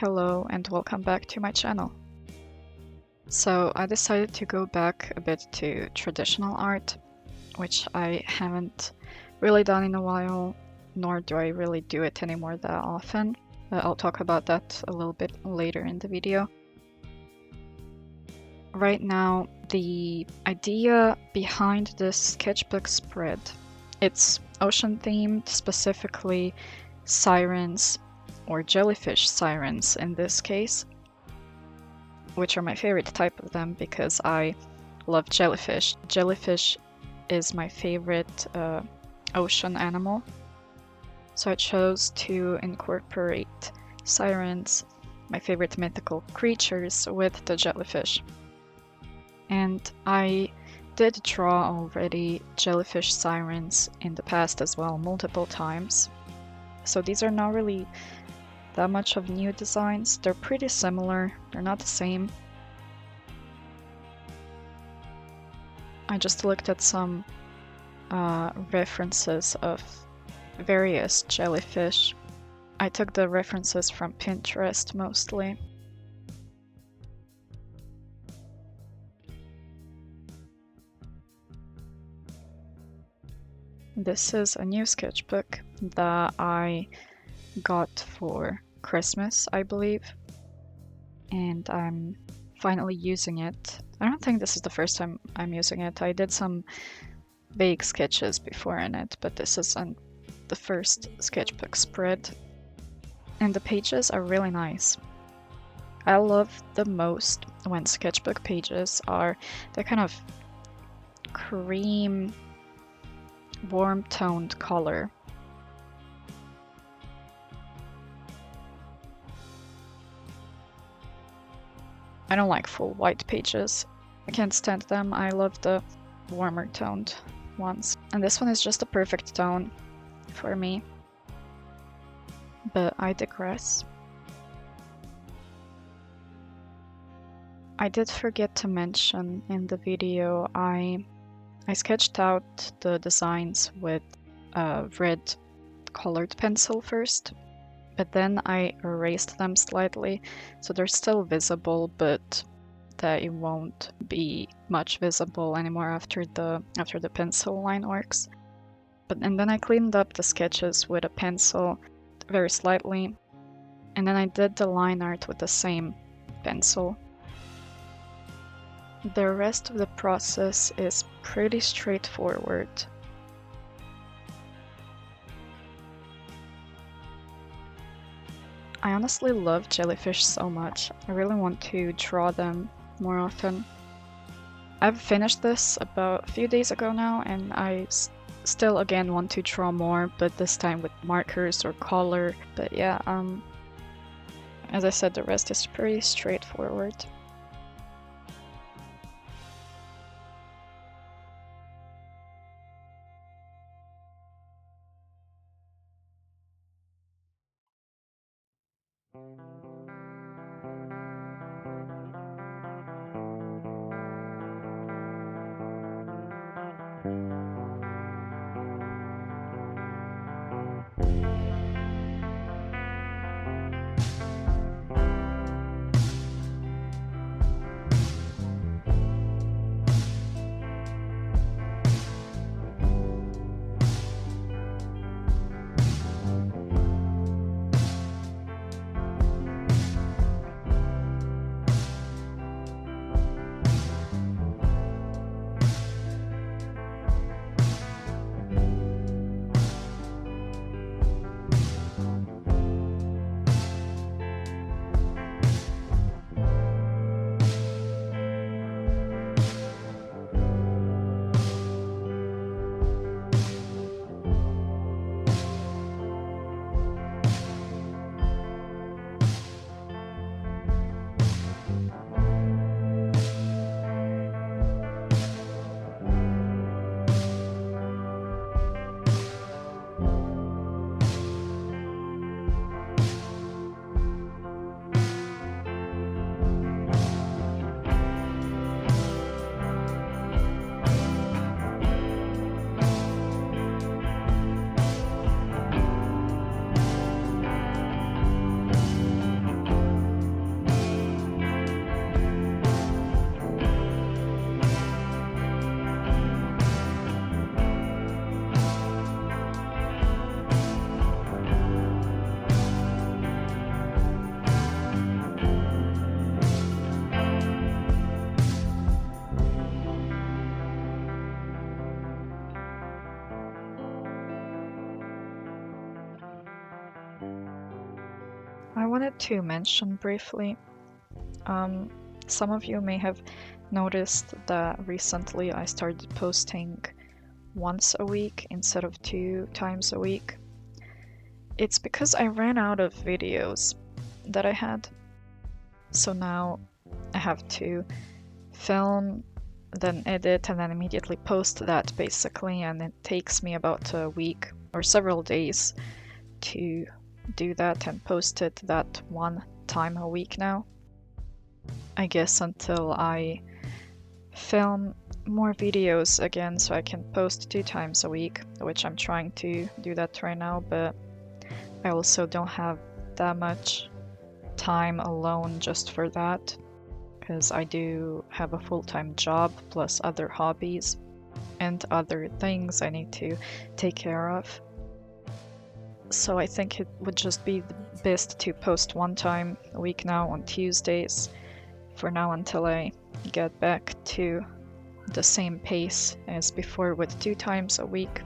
Hello and welcome back to my channel. So I decided to go back a bit to traditional art, which I haven't really done in a while, nor do I really do it anymore that often. I'll talk about that a little bit later in the video. Right now, the idea behind this sketchbook spread, it's ocean themed, specifically sirens or jellyfish sirens in this case, which are my favorite type of them because I love jellyfish. Jellyfish is my favorite ocean animal, so I chose to incorporate sirens, my favorite mythical creatures, with the jellyfish. And I did draw already jellyfish sirens in the past as well, multiple times. So these are not really that much of new designs. They're pretty similar, they're not the same. I just looked at some references of various jellyfish. I took the references from Pinterest mostly. This is a new sketchbook that I got for Christmas, I believe, and I'm finally using it. I don't think this is the first time I'm using it. I did some vague sketches before in it, but this isn't the first sketchbook spread. And the pages are really nice. I love the most when sketchbook pages are the kind of cream, warm toned color. I don't like full white pages. I can't stand them. I love the warmer toned ones. And this one is just a perfect tone for me. But I digress. I did forget to mention in the video, I sketched out the designs with a red colored pencil first, but then I erased them slightly, so they're still visible, but they won't be much visible anymore after the pencil line works. And then I cleaned up the sketches with a pencil very slightly, and then I did the line art with the same pencil. The rest of the process is pretty straightforward. I honestly love jellyfish so much. I really want to draw them more often. I've finished this about a few days ago now, and I still again want to draw more, but this time with markers or color. But yeah, as I said, the rest is pretty straightforward. I wanted to mention briefly, some of you may have noticed that recently I started posting once a week instead of 2 times a week. It's because I ran out of videos that I had. So now I have to film, then edit, and then immediately post that basically, and it takes me about a week or several days to do that and post it that 1 time a week now. I guess until I film more videos again so I can post 2 times a week, which I'm trying to do that right now, but I also don't have that much time alone just for that, because I do have a full-time job plus other hobbies and other things I need to take care of. So I think it would just be best to post 1 time a week now on Tuesdays for now until I get back to the same pace as before with 2 times a week.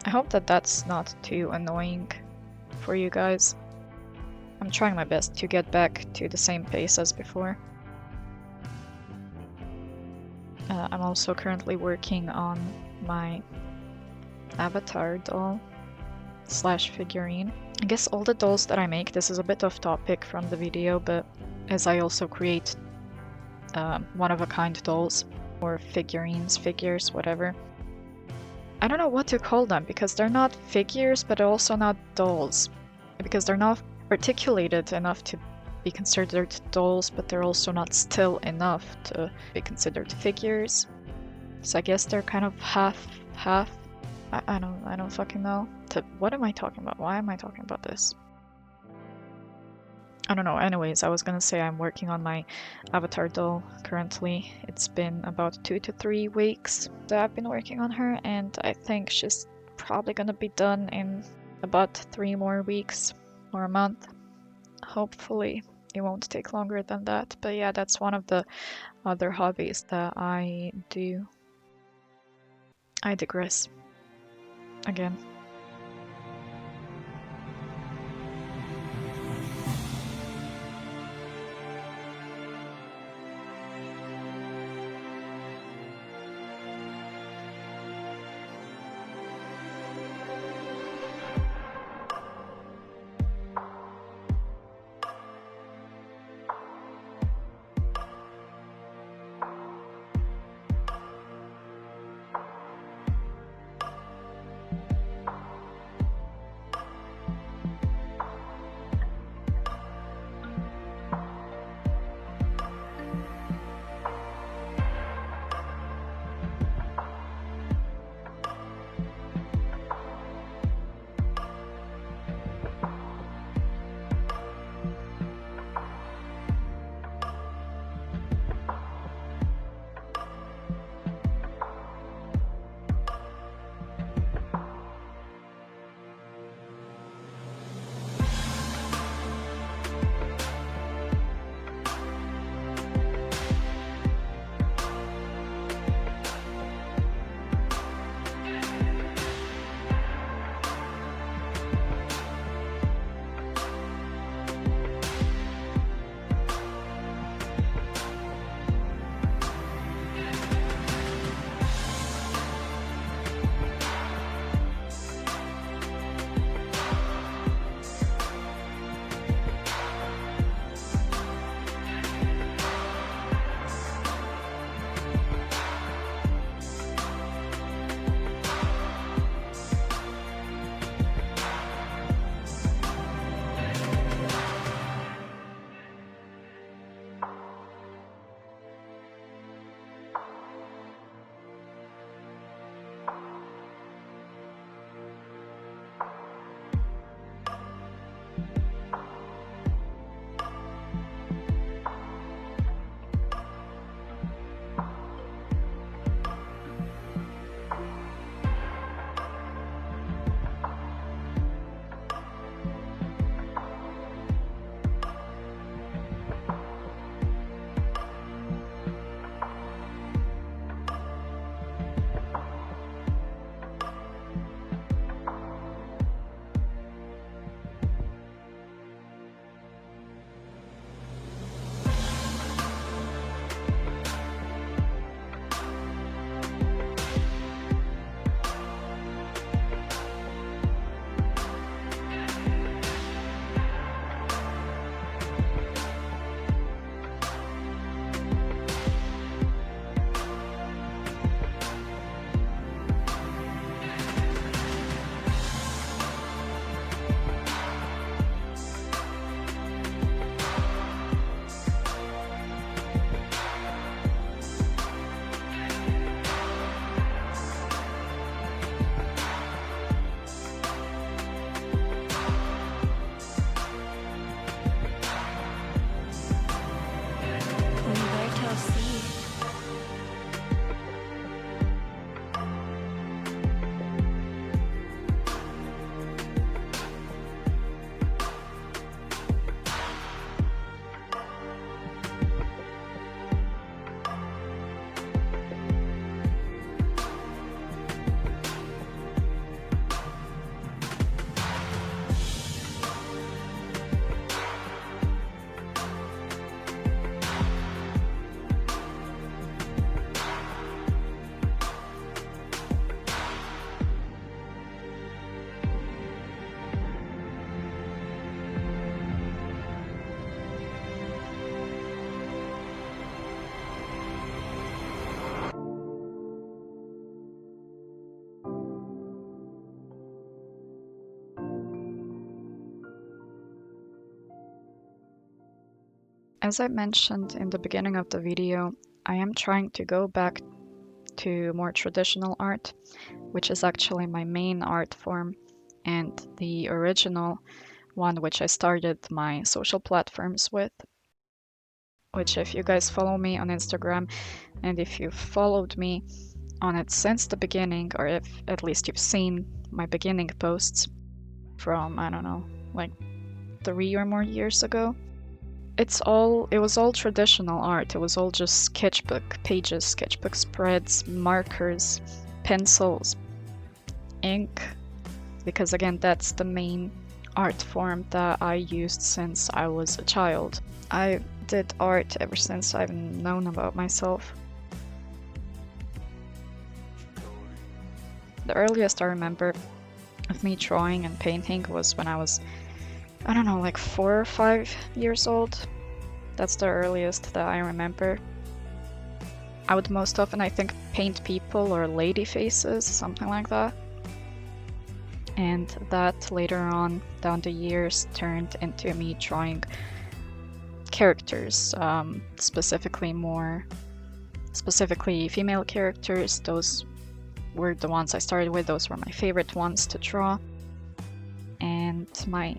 I hope that that's not too annoying for you guys. I'm trying my best to get back to the same pace as before. I'm also currently working on my avatar doll / figurine. I guess all the dolls that I make, this is a bit off topic from the video, but as I also create one-of-a-kind dolls or figures, whatever. I don't know what to call them because they're not figures, but also not dolls. Because they're not articulated enough to be considered dolls, but they're also not still enough to be considered figures. So I guess they're kind of half. I don't fucking know. What am I talking about? Why am I talking about this? I don't know. Anyways, I was gonna say I'm working on my avatar doll currently. It's been about 2 to 3 weeks that I've been working on her, and I think she's probably gonna be done in about 3 more weeks or a month. Hopefully it won't take longer than that. But yeah, that's one of the other hobbies that I do. I digress. Again. As I mentioned in the beginning of the video, I am trying to go back to more traditional art, which is actually my main art form and the original one which I started my social platforms with. Which, if you guys follow me on Instagram and if you've followed me on it since the beginning, or if at least you've seen my beginning posts from, I don't know, like 3 or more years ago, it was all traditional art. It was all just sketchbook pages, sketchbook spreads, markers, pencils, ink, because again, that's the main art form that I used since I was a child. I did art ever since I've known about myself. The earliest I remember of me drawing and painting was when I was, I don't know, like 4 or 5 years old. That's the earliest that I remember. I would most often, I think, paint people or lady faces, something like that. And that later on, down the years, turned into me drawing characters, specifically female characters. Those were the ones I started with. Those were my favorite ones to draw. And my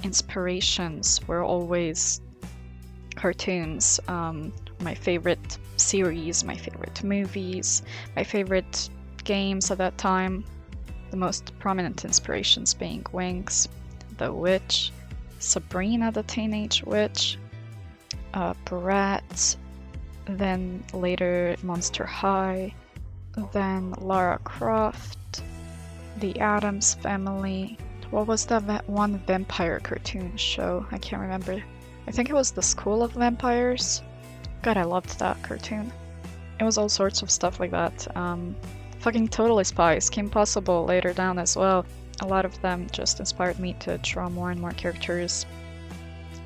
inspirations were always cartoons, my favorite series, my favorite movies, my favorite games at that time. The most prominent inspirations being Wings, The Witch, Sabrina the Teenage Witch, Bratz, then later Monster High, then Lara Croft, The Addams Family. What was that one vampire cartoon show? I can't remember. I think it was The School of Vampires. God, I loved that cartoon. It was all sorts of stuff like that. Fucking Totally Spies, Kim Possible later down as well. A lot of them just inspired me to draw more and more characters.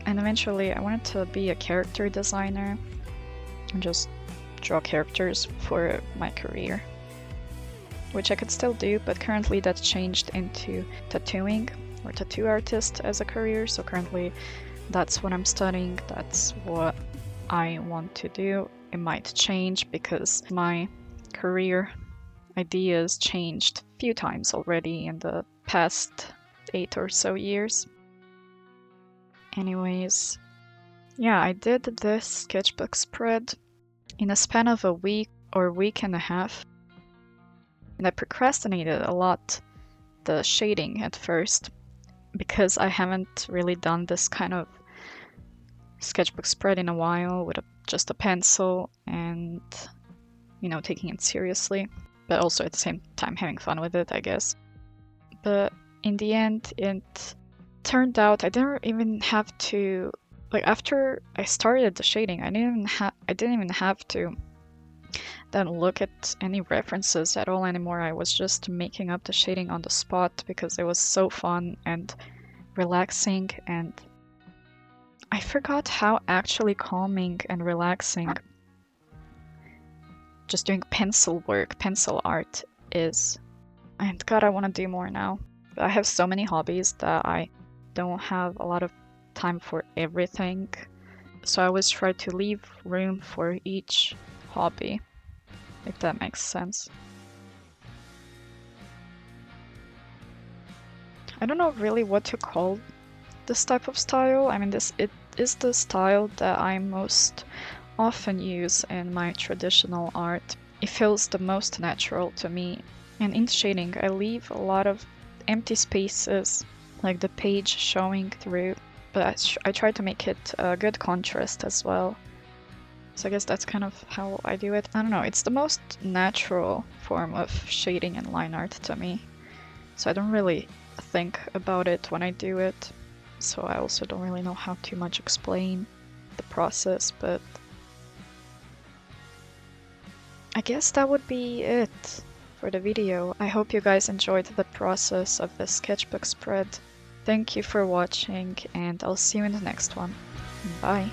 And eventually I wanted to be a character designer and just draw characters for my career. Which I could still do, but currently that's changed into tattooing or tattoo artist as a career. So currently that's what I'm studying, that's what I want to do. It might change because my career ideas changed a few times already in the past 8 or so years. Anyways, yeah, I did this sketchbook spread in a span of a week or week and a half. And I procrastinated a lot the shading at first because I haven't really done this kind of sketchbook spread in a while with just a pencil and, you know, taking it seriously, but also at the same time having fun with it, I guess. But in the end, it turned out I didn't even have to, like, after I started the shading, I didn't even have to then look at any references at all anymore. I was just making up the shading on the spot because it was so fun and relaxing, and I forgot how actually calming and relaxing just doing pencil work, pencil art is. And God, I want to do more now. I have so many hobbies that I don't have a lot of time for everything. So I always try to leave room for each hobby, if that makes sense. I don't know really what to call this type of style. I mean, it is the style that I most often use in my traditional art. It feels the most natural to me. And in shading, I leave a lot of empty spaces, like the page showing through, but I try to make it a good contrast as well. So I guess that's kind of how I do it. I don't know, it's the most natural form of shading and line art to me. So I don't really think about it when I do it. So I also don't really know how to much explain the process, but I guess that would be it for the video. I hope you guys enjoyed the process of the sketchbook spread. Thank you for watching, and I'll see you in the next one. Bye!